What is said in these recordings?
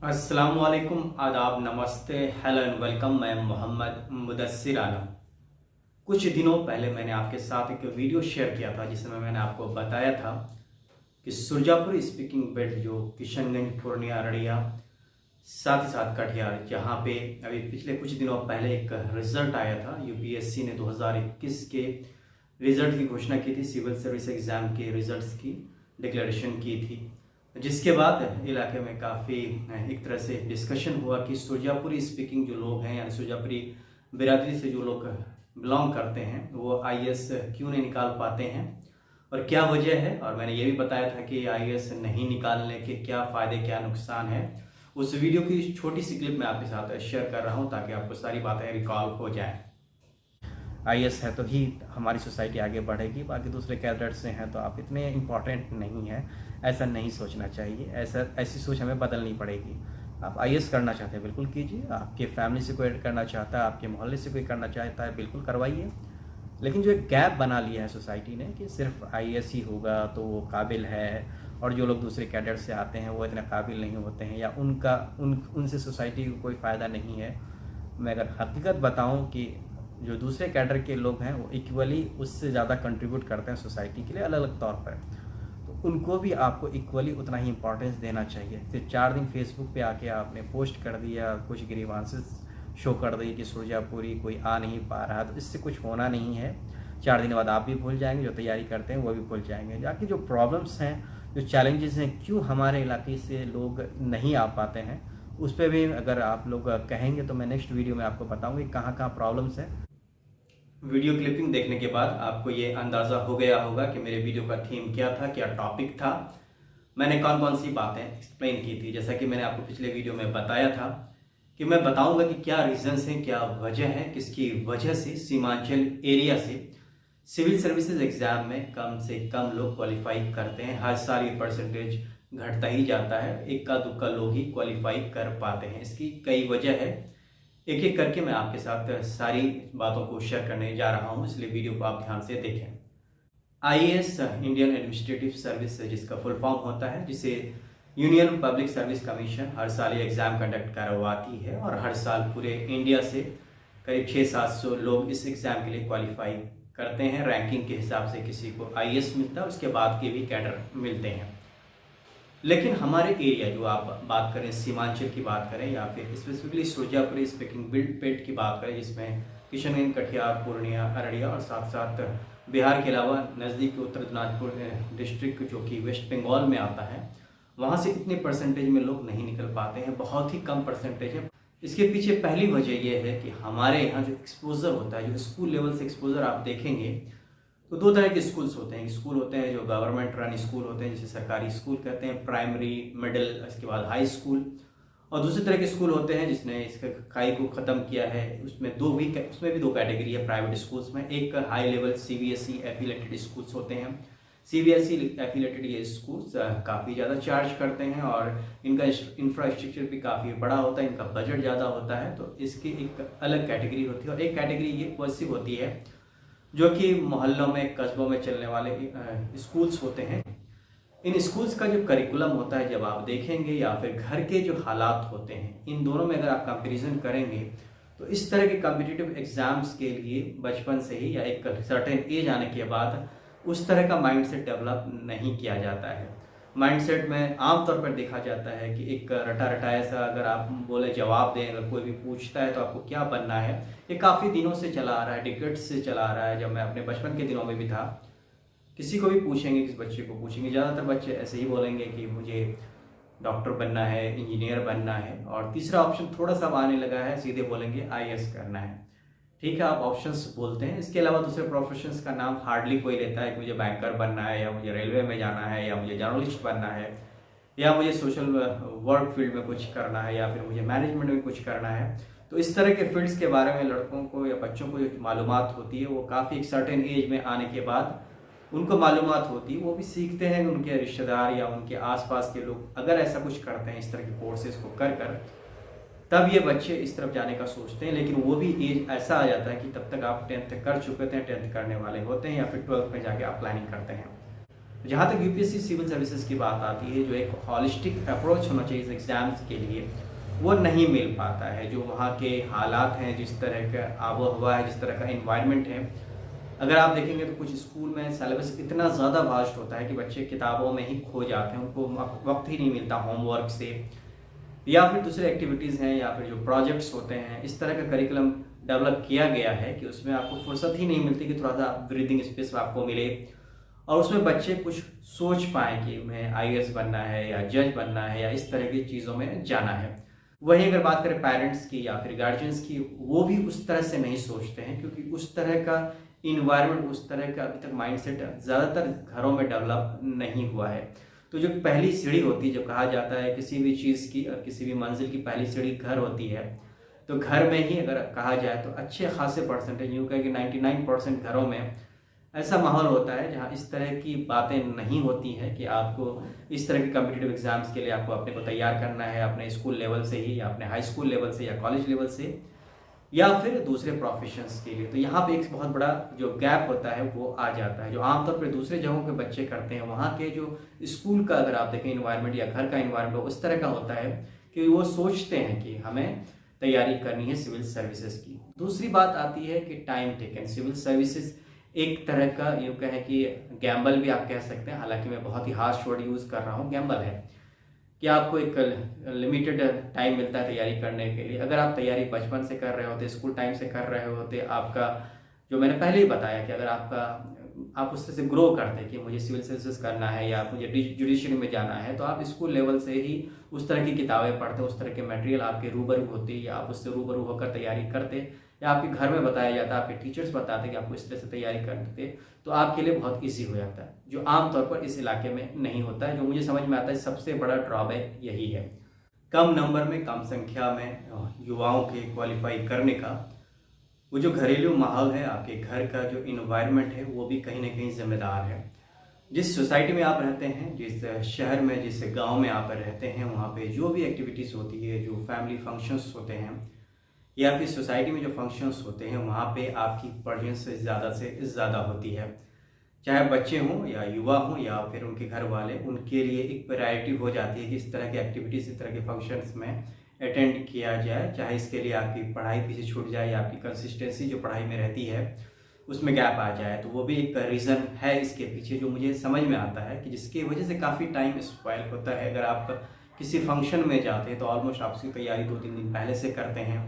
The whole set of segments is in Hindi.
अस्सलाम वालेकुम, आदाब, नमस्ते, हेलो एंड वेलकम। मैं मोहम्मद मुदस्सिर आलम। कुछ दिनों पहले मैंने आपके साथ एक वीडियो शेयर किया था जिसमें मैंने आपको बताया था कि सुरजापुर स्पीकिंग बेल्ट जो किशनगंज, पूर्णिया, अररिया, साथ ही साथ कटिहार, जहाँ पे अभी पिछले कुछ दिनों पहले एक रिजल्ट आया था। यूपीएससी ने 2021 के रिजल्ट की घोषणा की थी, सिविल सर्विस एग्ज़ाम के रिजल्ट्स की डिक्लेरेशन की थी, जिसके बाद इलाके में काफ़ी एक तरह से डिस्कशन हुआ कि सुरजापुरी स्पीकिंग जो लोग हैं, यानी सुरजापुरी बिरादरी से जो लोग बिलोंग करते हैं, वो आईएएस क्यों नहीं निकाल पाते हैं और क्या वजह है। और मैंने ये भी बताया था कि आईएएस नहीं निकालने के क्या फ़ायदे, क्या नुकसान है। उस वीडियो की छोटी सी क्लिप मैं आपके साथ शेयर कर रहा हूँ ताकि आपको सारी बातें रिकॉल हो जाएँ। आईएएस है तो ही हमारी सोसाइटी आगे बढ़ेगी, बाकी दूसरे कैडरेट से हैं तो आप इतने इम्पोर्टेंट नहीं हैं, ऐसा नहीं सोचना चाहिए। ऐसी सोच हमें बदलनी पड़ेगी। आप आईएएस करना चाहते हैं बिल्कुल कीजिए, आपके फैमिली से कोई करना चाहता है, आपके मोहल्ले से कोई करना चाहता है, बिल्कुल करवाइए। लेकिन जो एक गैप बना लिया है सोसाइटी ने कि सिर्फ आईएएस ही होगा तो वो काबिल है, और जो लोग दूसरे कैडर से आते हैं वो इतने काबिल नहीं होते हैं, या उनसे सोसाइटी को कोई फ़ायदा नहीं है। मैं अगर हकीकत बताऊं कि जो दूसरे कैडर के लोग हैं वो इक्वली उससे ज़्यादा कंट्रीब्यूट करते हैं सोसाइटी के लिए अलग अलग तौर पर, तो उनको भी आपको इक्वली उतना ही इंपॉर्टेंस देना चाहिए। सिर्फ 4 दिन फेसबुक पे आके आपने पोस्ट कर दिया, कुछ ग्रीवांसेस शो कर दी कि सुरजापुरी कोई आ नहीं पा रहा, तो इससे कुछ होना नहीं है। 4 दिन बाद आप भी भूल जाएंगे, जो तैयारी करते हैं वो भी भूल जाएंगे। जाके जो प्रॉब्लम्स हैं, जो चैलेंजेस हैं, क्यों हमारे इलाके से लोग नहीं आ पाते हैं, उस पर भी अगर आप लोग कहेंगे तो मैं नेक्स्ट वीडियो में आपको बताऊंगी कहाँ कहाँ प्रॉब्लम्स हैं। वीडियो क्लिपिंग देखने के बाद आपको ये अंदाज़ा हो गया होगा कि मेरे वीडियो का थीम क्या था, क्या टॉपिक था, मैंने कौन कौन सी बातें एक्सप्लेन की थी। जैसा कि मैंने आपको पिछले वीडियो में बताया था कि मैं बताऊंगा कि क्या रीजंस हैं, क्या वजह है, किसकी वजह से सीमांचल एरिया से सिविल सर्विसेज एग्जाम में कम से कम लोग क्वालिफाई करते हैं। हर साल ये परसेंटेज घटता ही जाता है, इक्का दुक्का लोग ही क्वालिफाई कर पाते हैं। इसकी कई वजह है, एक एक करके मैं आपके साथ सारी बातों को शेयर करने जा रहा हूं, इसलिए वीडियो को आप ध्यान से देखें। आईएएस इंडियन एडमिनिस्ट्रेटिव सर्विस, जिसका फुल फॉर्म होता है, जिसे यूनियन पब्लिक सर्विस कमीशन हर साल ये एग्ज़ाम कंडक्ट करवाती है, और हर साल पूरे इंडिया से करीब 600-700 लोग इस एग्ज़ाम के लिए क्वालिफाई करते हैं। रैंकिंग के हिसाब से किसी को आईएएस मिलता है, उसके बाद के भी कैडर मिलते हैं। लेकिन हमारे एरिया, जो आप बात करें सीमांचल की बात करें या फिर स्पेसिफिकली सुरजापुर स्पीकिंग बेल्ट की बात करें, जिसमें किशनगंज, कटिहार, पूर्णिया, अररिया और साथ साथ बिहार के अलावा नज़दीक उत्तर दिनाजपुर डिस्ट्रिक्ट जो कि वेस्ट बंगाल में आता है, वहाँ से इतने परसेंटेज में लोग नहीं निकल पाते हैं, बहुत ही कम परसेंटेज है। इसके पीछे पहली वजह यह है कि हमारे यहाँ जो एक्सपोजर होता है, जो स्कूल लेवल से एक्सपोजर आप देखेंगे तो 2 तरह के स्कूल्स होते हैं। स्कूल होते हैं जो गवर्नमेंट रन स्कूल होते हैं, जिसे सरकारी स्कूल कहते हैं, प्राइमरी, मिडिल, इसके बाद हाई स्कूल। और दूसरे तरह के स्कूल होते हैं जिसने इसके खाई को ख़त्म किया है, उसमें भी 2 कैटेगरी है प्राइवेट स्कूल्स में। एक high level CBSE affiliated schools होते हैं। सीबीएसई एफिलेटेड ये स्कूल्स काफ़ी ज़्यादा चार्ज करते हैं और इनका इंफ्रास्ट्रक्चर भी काफ़ी बड़ा होता है, इनका बजट ज़्यादा होता है, तो इसकी एक अलग कैटेगरी होती है। और एक कैटेगरी ये वैसी होती है जो कि मोहल्लों में, कस्बों में चलने वाले स्कूल्स होते हैं। इन स्कूल्स का जो करिकुलम होता है, जब आप देखेंगे, या फिर घर के जो हालात होते हैं, इन दोनों में अगर आप कंपैरिजन करेंगे तो इस तरह के कॉम्पिटिटिव एग्जाम्स के लिए बचपन से ही या एक सर्टेन एज आने के बाद उस तरह का माइंडसेट डेवलप नहीं किया जाता है। माइंडसेट में आमतौर पर देखा जाता है कि एक रटा रटाया सा, अगर आप बोले जवाब दें, अगर कोई भी पूछता है तो आपको क्या बनना है, ये काफ़ी दिनों से चला आ रहा है, डिकेड्स से चला आ रहा है। जब मैं अपने बचपन के दिनों में भी था, किसी को भी पूछेंगे, किस बच्चे को पूछेंगे, ज़्यादातर बच्चे ऐसे ही बोलेंगे कि मुझे डॉक्टर बनना है, इंजीनियर बनना है, और तीसरा ऑप्शन थोड़ा सा आने लगा है, सीधे बोलेंगे आईएएस करना है। ठीक है, आप ऑप्शंस बोलते हैं, इसके अलावा दूसरे प्रोफेशंस का नाम हार्डली कोई लेता है कि मुझे बैंकर बनना है, या मुझे रेलवे में जाना है, या मुझे जर्नलिस्ट बनना है, या मुझे सोशल वर्क फील्ड में कुछ करना है, या फिर मुझे मैनेजमेंट में कुछ करना है। तो इस तरह के फील्ड्स के बारे में लड़कों को या बच्चों को जो मालूमात होती है, वो काफ़ी एक सर्टेन एज में आने के बाद उनको मालूमात होती है, वो भी सीखते हैं। उनके रिश्तेदार या उनके आसपास के लोग अगर ऐसा कुछ करते हैं, इस तरह के कोर्सेज को कर कर, तब ये बच्चे इस तरफ जाने का सोचते हैं। लेकिन वो भी एज ऐसा आ जाता है कि तब तक आप 10th कर चुके थे, 10th करने वाले होते हैं, या फिर 12th में जाके आप प्लानिंग करते हैं। जहाँ तक यूपीएससी सिविल सर्विसेज की बात आती है, जो एक हॉलिस्टिक अप्रोच होना चाहिए इस एग्ज़ाम्स के लिए, वो नहीं मिल पाता है। जो वहाँ के हालात हैं, जिस तरह का आबो हवा है, जिस तरह का इन्वायरमेंट है, अगर आप देखेंगे तो कुछ स्कूल में सिलेबस इतना ज़्यादा वास्ट होता है कि बच्चे किताबों में ही खो जाते हैं, उनको वक्त ही नहीं मिलता होमवर्क से, या फिर दूसरे एक्टिविटीज़ हैं, या फिर जो प्रोजेक्ट्स होते हैं। इस तरह का करिकुलम डेवलप किया गया है कि उसमें आपको फुर्सत ही नहीं मिलती कि थोड़ा सा ब्रीदिंग स्पेस आपको मिले और उसमें बच्चे कुछ सोच पाएँ कि उन्हें आईएएस बनना है या जज बनना है या इस तरह की चीज़ों में जाना है। वहीं अगर बात करें पेरेंट्स की या फिर गार्जियंस की, वो भी उस तरह से नहीं सोचते हैं, क्योंकि उस तरह का इन्वायरमेंट, उस तरह का अभी तक माइंडसेट ज़्यादातर घरों में डेवलप नहीं हुआ है। तो जो पहली सीढ़ी होती है, जो कहा जाता है किसी भी चीज़ की और किसी भी मंजिल की पहली सीढ़ी घर होती है, तो घर में ही अगर कहा जाए तो अच्छे खासे परसेंटेज, यूँ कहें कि 99% घरों में ऐसा माहौल होता है जहाँ इस तरह की बातें नहीं होती हैं कि आपको इस तरह के कॉम्पिटिटिव एग्जाम्स के लिए आपको अपने को तैयार करना है अपने स्कूल लेवल से ही, या अपने हाई स्कूल लेवल से, या कॉलेज लेवल से, या फिर दूसरे प्रोफेशंस के लिए। तो यहाँ पे एक बहुत बड़ा जो गैप होता है वो आ जाता है, जो आमतौर पर दूसरे जगहों के बच्चे करते हैं। वहाँ के जो स्कूल का अगर आप देखें इन्वायरमेंट या घर का इन्वायरमेंट उस तरह का होता है कि वो सोचते हैं कि हमें तैयारी करनी है सिविल सर्विसेज की। दूसरी बात आती है कि टाइम टेकन। सिविल सर्विसेज एक तरह का यूँ कहें कि गैम्बल भी आप कह सकते हैं, हालांकि मैं बहुत ही हार्श वर्ड यूज़ कर रहा हूँ। गैम्बल है कि आपको एक लिमिटेड टाइम मिलता है तैयारी करने के लिए। अगर आप तैयारी बचपन से कर रहे होते, स्कूल टाइम से कर रहे होते, आपका जो मैंने पहले ही बताया कि अगर आप उससे से ग्रो करते कि मुझे सिविल सर्विसेज करना है या मुझे जुडिशरी में जाना है, तो आप स्कूल लेवल से ही उस तरह की किताबें पढ़ते, उस तरह के मटेरियल आपके रूबरू होती, या आप उससे रूबरू होकर तैयारी करते, या आपके घर में बताया जाता, आपके टीचर्स बताते कि आपको इस तरह से तैयारी करते, तो आपके लिए बहुत ईजी हो जाता है, जो आमतौर पर इस इलाके में नहीं होता है। जो मुझे समझ में आता है सबसे बड़ा ड्रॉबैक यही है। कम नंबर में, कम संख्या में युवाओं के क्वालिफाई करने का वो जो घरेलू माहौल है, आपके घर का जो इन्वायरमेंट है, वो भी कहीं ना कहीं जिम्मेदार है। जिस सोसाइटी में आप रहते हैं, जिस शहर में, जिस गांव में आप रहते हैं, वहाँ पे जो भी एक्टिविटीज़ होती है, जो फैमिली फंक्शंस होते हैं, या फिर सोसाइटी में जो फंक्शंस होते हैं, वहाँ पे आपकी प्रेजेंस से ज़्यादा होती है। चाहे बच्चे हों या युवा हों या फिर उनके घर वाले, उनके लिए एक प्रायोरिटी हो जाती है कि इस तरह के एक्टिविटीज़, इस तरह के फंक्शंस में अटेंड किया जाए। चाहे इसके लिए आपकी पढ़ाई पीछे छूट जाए या आपकी कंसिस्टेंसी जो पढ़ाई में रहती है उसमें गैप आ जाए, तो वो भी एक रीज़न है इसके पीछे, जो मुझे समझ में आता है कि जिसकी वजह से काफ़ी टाइम स्पॉइल होता है। अगर आप किसी फंक्शन में जाते हैं तो ऑलमोस्ट आप उसकी तैयारी 2-3 दिन पहले से करते हैं।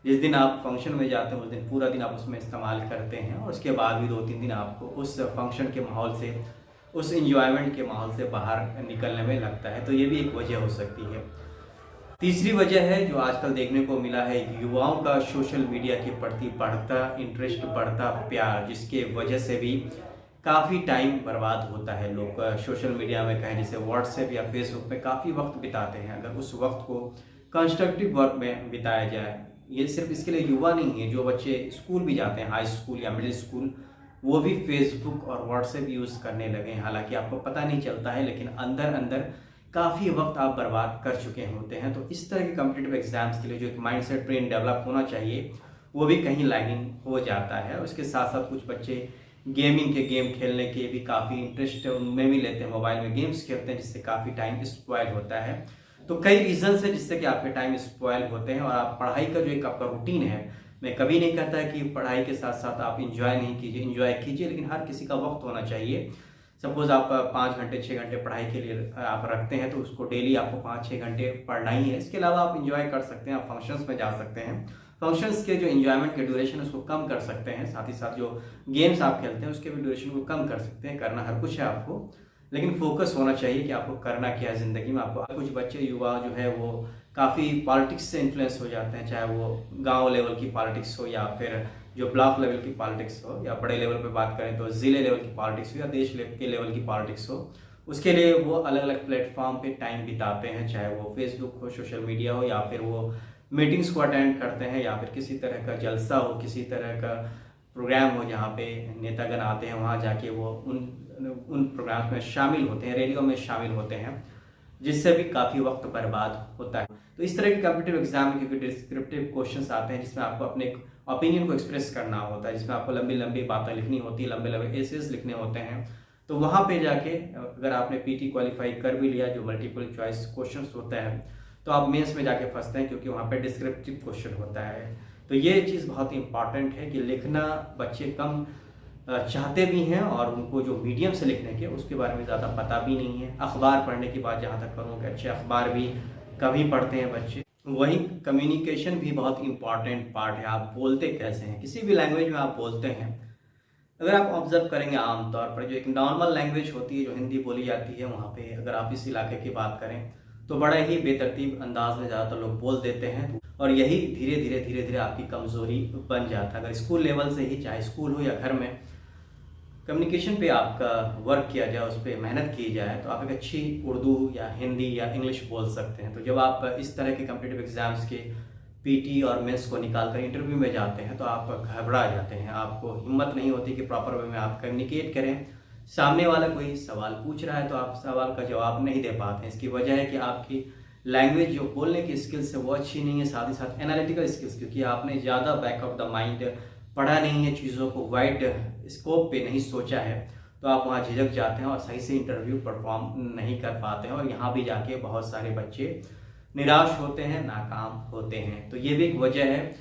जिस दिन आप फंक्शन में जाते हैं उस दिन पूरा दिन आप उसमें इस्तेमाल करते हैं, और उसके बाद भी 2-3 दिन आपको उस फंक्शन के माहौल से, उस इंजॉयमेंट के माहौल से बाहर निकलने में लगता है। तो ये भी एक वजह हो सकती है। तीसरी वजह है जो आजकल देखने को मिला है, युवाओं का सोशल मीडिया के प्रति बढ़ता इंटरेस्ट, बढ़ता प्यार, जिसके वजह से भी काफ़ी टाइम बर्बाद होता है। लोग सोशल मीडिया में कहें जैसे व्हाट्सएप या फेसबुक पे काफ़ी वक्त बिताते हैं। अगर उस वक्त को कंस्ट्रक्टिव वर्क में बिताया जाए, ये सिर्फ इसके लिए युवा नहीं है, जो बच्चे स्कूल भी जाते हैं, हाई स्कूल या मिडिल स्कूल, वो भी फेसबुक और व्हाट्सएप यूज़ करने लगे हैं। हालांकि आपको पता नहीं चलता है, लेकिन अंदर अंदर काफ़ी वक्त आप बर्बाद कर चुके होते हैं। तो इस तरह के कॉम्पिटिटिव एग्जाम्स के लिए जो एक माइंडसेट ट्रेन डेवलप होना चाहिए, वो भी कहीं लैगिंग हो जाता है। उसके साथ साथ कुछ बच्चे गेमिंग के गेम खेलने के भी काफ़ी इंटरेस्ट उनमें भी लेते हैं, मोबाइल में गेम्स खेलते हैं, जिससे काफ़ी टाइम स्पॉइल होता है। तो कई रीजंस है जिससे कि आपके टाइम स्पॉइल होते हैं, और आप पढ़ाई का जो एक आपका रूटीन है, मैं कभी नहीं कहता है कि पढ़ाई के साथ साथ आप इंजॉय नहीं कीजिए, इंजॉय कीजिए, लेकिन हर किसी का वक्त होना चाहिए। सपोज आप 5 घंटे 6 घंटे पढ़ाई के लिए आप रखते हैं, तो उसको डेली आपको 5-6 घंटे पढ़ना ही है। इसके अलावा आप इंजॉय कर सकते हैं, आप फंक्शंस में जा सकते हैं, फंक्शंस के जो इंजॉयमेंट के ड्यूरेशन उसको कम कर सकते हैं। साथ ही साथ जो गेम्स आप खेलते हैं उसके भी ड्यूरेशन को कम कर सकते हैं। करना हर कुछ है आपको, लेकिन फोकस होना चाहिए कि आपको करना क्या है ज़िंदगी में। आपको कुछ बच्चे युवा जो है वो काफ़ी पॉलिटिक्स से इन्फ्लुएंस हो जाते हैं, चाहे वो गांव लेवल की पॉलिटिक्स हो या फिर जो ब्लॉक लेवल की पॉलिटिक्स हो, या बड़े लेवल पे बात करें तो ज़िले लेवल की पॉलिटिक्स हो या देश के लेवल की पॉलिटिक्स हो। उसके लिए वो अलग अलग प्लेटफॉर्म पे टाइम बिताते हैं, चाहे वो फेसबुक हो, सोशल मीडिया हो, या फिर वो मीटिंग्स को अटेंड करते हैं, या फिर किसी तरह का जलसा हो, किसी तरह का प्रोग्राम हो जहाँ पे नेतागण आते हैं, वहाँ जाके वो उन प्रोग्राम्स में शामिल होते हैं, रेडियो में शामिल होते हैं, जिससे भी काफ़ी वक्त बर्बाद होता है। तो इस तरह के कॉम्पिटिटिव एग्जाम में क्योंकि डिस्क्रिप्टिव क्वेश्चंस आते हैं जिसमें आपको अपने ओपिनियन को एक्सप्रेस करना होता है, जिसमें आपको लंबी लंबी बातें लिखनी होती है, लंबे लंबे एसेस लिखने होते हैं, तो वहाँ पे जाके अगर आपने पीटी क्वालिफाई कर भी लिया, जो मल्टीपल चॉइस क्वेश्चंस होता है, तो आप मेंस में जाके फंसते हैं, क्योंकि वहाँ पे डिस्क्रिप्टिव क्वेश्चन होता है। तो ये चीज़ बहुत ही इंपॉर्टेंट है कि लिखना बच्चे कम चाहते भी हैं, और उनको जो मीडियम से लिखने के उसके बारे में ज़्यादा पता भी नहीं है। अखबार पढ़ने की बात जहाँ तक करूँ कि अच्छे अखबार भी कभी पढ़ते हैं बच्चे। वहीं कम्युनिकेशन भी बहुत इंपॉर्टेंट पार्ट है। आप बोलते कैसे हैं, किसी भी लैंग्वेज में आप बोलते हैं, अगर आप ऑब्जर्व करेंगे आमतौर पर जो एक नॉर्मल लैंग्वेज होती है, जो हिंदी बोली जाती है, वहाँ पे अगर आप इस इलाके की बात करें तो बड़ा ही बेतरतीब अंदाज में ज़्यादातर लोग बोल देते हैं, और यही धीरे धीरे आपकी कमज़ोरी बन जाता है। अगर स्कूल लेवल से ही, चाहे स्कूल हो या घर में, कम्युनिकेशन पे आपका वर्क किया जाए, उस पर मेहनत की जाए, तो आप एक अच्छी उर्दू या हिंदी या इंग्लिश बोल सकते हैं। तो जब आप इस तरह के कम्पिटिटिव एग्जाम्स के पीटी और मेंस को निकाल कर इंटरव्यू में जाते हैं तो आप घबरा जाते हैं, आपको हिम्मत नहीं होती कि प्रॉपर वे में आप कम्युनिकेट करें। सामने वाला कोई सवाल पूछ रहा है तो आप सवाल का जवाब नहीं दे पाते हैं। इसकी वजह है कि आपकी लैंग्वेज जो बोलने की स्किल्स है वो अच्छी नहीं है, साथ ही साथ एनालिटिकल स्किल्स, क्योंकि आपने ज़्यादा बैक ऑफ द माइंड पढ़ा नहीं है, चीज़ों को वाइड स्कोप पे नहीं सोचा है, तो आप वहाँ झिझक जाते हैं और सही से इंटरव्यू परफॉर्म नहीं कर पाते हैं, और यहाँ भी जाके बहुत सारे बच्चे निराश होते हैं, नाकाम होते हैं। तो ये भी एक वजह है।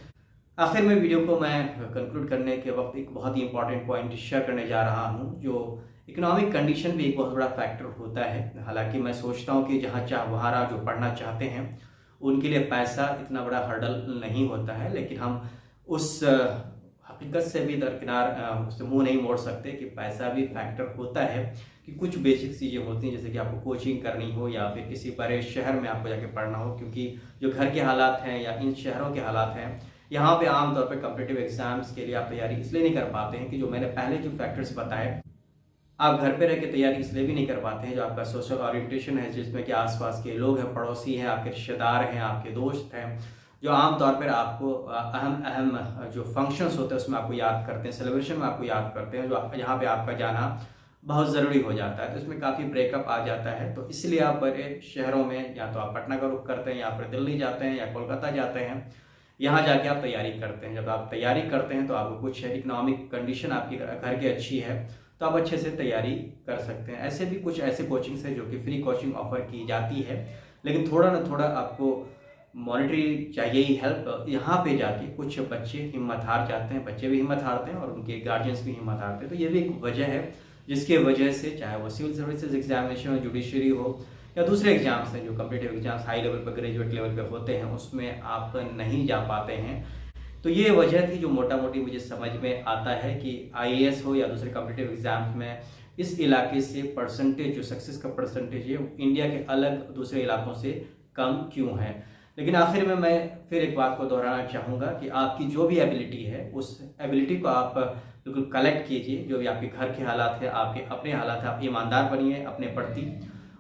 आखिर में वीडियो को मैं कंक्लूड करने के वक्त एक बहुत ही इंपॉर्टेंट पॉइंट शेयर करने जा रहा हूँ, जो इकोनॉमिक कंडीशन भी एक बहुत बड़ा फैक्टर होता है। हालांकि मैं सोचता हूँ कि जहाँ वहाँ जो पढ़ना चाहते हैं उनके लिए पैसा इतना बड़ा हर्डल नहीं होता है, लेकिन हम उस हकीकत से भी दरकिनार उससे मुंह नहीं मोड़ सकते कि पैसा भी फैक्टर होता है, कि कुछ बेसिक चीज़ें होती हैं, जैसे कि आपको कोचिंग करनी हो या फिर किसी बड़े शहर में आपको जाके पढ़ना हो, क्योंकि जो घर के हालात हैं या इन शहरों के हालात हैं, यहाँ पे आमतौर पर कॉम्पिटिटिव एग्जाम्स के लिए आप तैयारी इसलिए नहीं कर पाते हैं कि जो मैंने पहले जो फैक्टर्स बताए, आप घर पे रह के तैयारी इसलिए भी नहीं कर पाते हैं, जो आपका सोशल ओरिएंटेशन है, जिसमें कि आसपास के लोग हैं, पड़ोसी हैं, आपके रिश्तेदार हैं, आपके दोस्त हैं, जो आमतौर पर आपको अहम जो फंक्शंस होते हैं उसमें आपको याद करते हैं, सेलिब्रेशन में आपको याद करते हैं, जो यहाँ पे आपका जाना बहुत ज़रूरी हो जाता है। तो इसमें काफ़ी ब्रेकअप आ जाता है। तो इसलिए आप बड़े शहरों में या तो आप पटना का रुख करते हैं, या फिर दिल्ली जाते हैं, या कोलकाता जाते हैं, यहाँ जाके आप तैयारी करते हैं। जब आप तैयारी करते हैं तो आपको कुछ इकोनॉमिक कंडीशन आपकी घर की अच्छी है तो आप अच्छे से तैयारी कर सकते हैं। ऐसे भी कुछ ऐसे कोचिंग्स हैं जो कि फ्री कोचिंग ऑफर की जाती है, लेकिन थोड़ा ना थोड़ा आपको मॉनिटरी चाहिए ही हेल्प। यहाँ पे जाके कुछ बच्चे हिम्मत हार जाते हैं, बच्चे भी हिम्मत हारते हैं और उनके गार्जियंस भी हिम्मत हारते हैं। तो ये भी एक वजह है जिसके वजह से, चाहे वो सिविल सर्विसेज एग्जामिनेशन हो, जुडिशरी हो, या दूसरे एग्जाम्स हैं जो कम्पिटिटिव एग्जाम्स हाई लेवल पर, ग्रेजुएट लेवल पे होते हैं, उसमें आप नहीं जा पाते हैं। तो ये वजह थी जो मोटा मोटी मुझे समझ में आता है कि IAS हो या दूसरे कॉम्पिटिटिव एग्जाम्स में इस इलाके से परसेंटेज, जो सक्सेस का परसेंटेज है, इंडिया के अलग दूसरे इलाकों से कम क्यों है। लेकिन आखिर में मैं फिर एक बात को दोहराना चाहूँगा कि आपकी जो भी एबिलिटी है, उस एबिलिटी को आप बिल्कुल कलेक्ट कीजिए। जो भी आपके घर के हालात है, आपके अपने हालात है, आप ईमानदार बनिए अपने प्रति,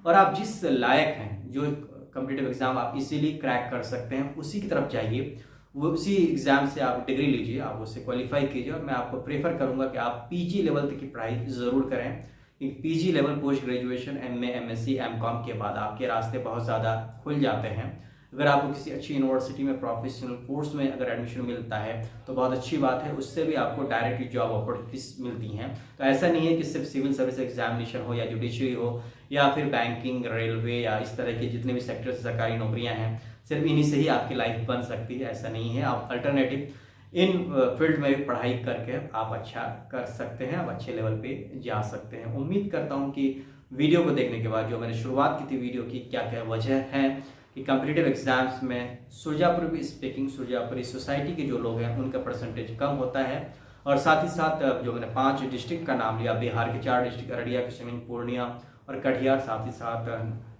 और आप जिस लायक हैं, जो कॉम्पिटिटिव एग्जाम आप इजीली क्रैक कर सकते हैं, उसी की तरफ जाइए। वो उसी एग्जाम से आप डिग्री लीजिए, आप उससे क्वालिफाई कीजिए। और मैं आपको प्रेफर करूंगा कि आप PG लेवल तक की पढ़ाई ज़रूर करें, क्योंकि PG level, post graduation, MA, MSc, MCOM के बाद आपके रास्ते बहुत ज़्यादा खुल जाते हैं। अगर आपको किसी अच्छी यूनिवर्सिटी में प्रोफेशनल कोर्स में अगर एडमिशन मिलता है तो बहुत अच्छी बात है, उससे भी आपको डायरेक्टली जॉब अपॉर्चुनिटीज मिलती हैं। तो ऐसा नहीं है कि सिर्फ सिविल सर्विस एग्जामिनेशन हो या जुडिशरी हो या फिर बैंकिंग, रेलवे या इस तरह के जितने भी सेक्टर से सरकारी नौकरियां हैं, सिर्फ इन्हीं से ही आपकी लाइफ बन सकती है, ऐसा नहीं है। आप अल्टरनेटिव इन फील्ड में भी पढ़ाई करके आप अच्छा कर सकते हैं, आप अच्छे लेवल पे जा सकते हैं। उम्मीद करता हूँ कि वीडियो को देखने के बाद, जो मैंने शुरुआत की थी वीडियो की, क्या क्या वजह है कि कॉम्पिटिटिव एग्जाम्स में सुरजापुर स्पीकिंग, सुरजापुरी सोसाइटी के जो लोग हैं उनका परसेंटेज कम होता है, और साथ ही साथ जो मैंने 5 डिस्ट्रिक्ट का नाम लिया, बिहार के 4 डिस्ट्रिक्ट, अररिया, किशनगंज, पूर्णिया और कटिहार, साथ ही साथ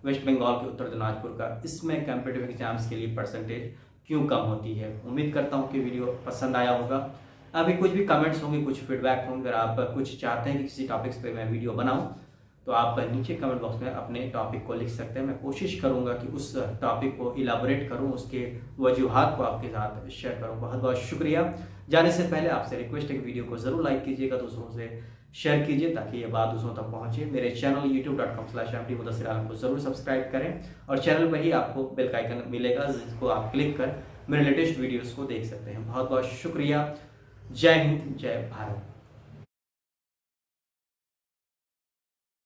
वेस्ट बंगाल के उत्तर दिनाजपुर का, इसमें कॉम्पिटिटिव एग्जाम्स के लिए परसेंटेज क्यों कम होती है। उम्मीद करता हूँ कि वीडियो पसंद आया होगा। अभी कुछ भी कमेंट्स होंगे, कुछ फीडबैक होंगे, अगर आप कुछ चाहते हैं कि किसी टॉपिक्स पे मैं वीडियो बनाऊं तो आप नीचे कमेंट बॉक्स में अपने टॉपिक को लिख सकते हैं। मैं कोशिश करूंगा कि उस टॉपिक को इलाबोरेट करूं, उसके वजूहात को आपके साथ शेयर करूं। बहुत बहुत शुक्रिया। जाने से पहले आपसे रिक्वेस्ट है कि वीडियो को ज़रूर लाइक कीजिएगा, दूसरों से शेयर कीजिए ताकि ये बात दूसरों तक पहुंचे। मेरे चैनल youtube.com/MD मुदस्सिर आलम को ज़रूर सब्सक्राइब करें, और चैनल पर ही आपको बेल का आइकन मिलेगा जिसको आप क्लिक कर मेरे लेटेस्ट वीडियोज़ को देख सकते हैं। बहुत बहुत शुक्रिया। जय हिंद, जय भारत।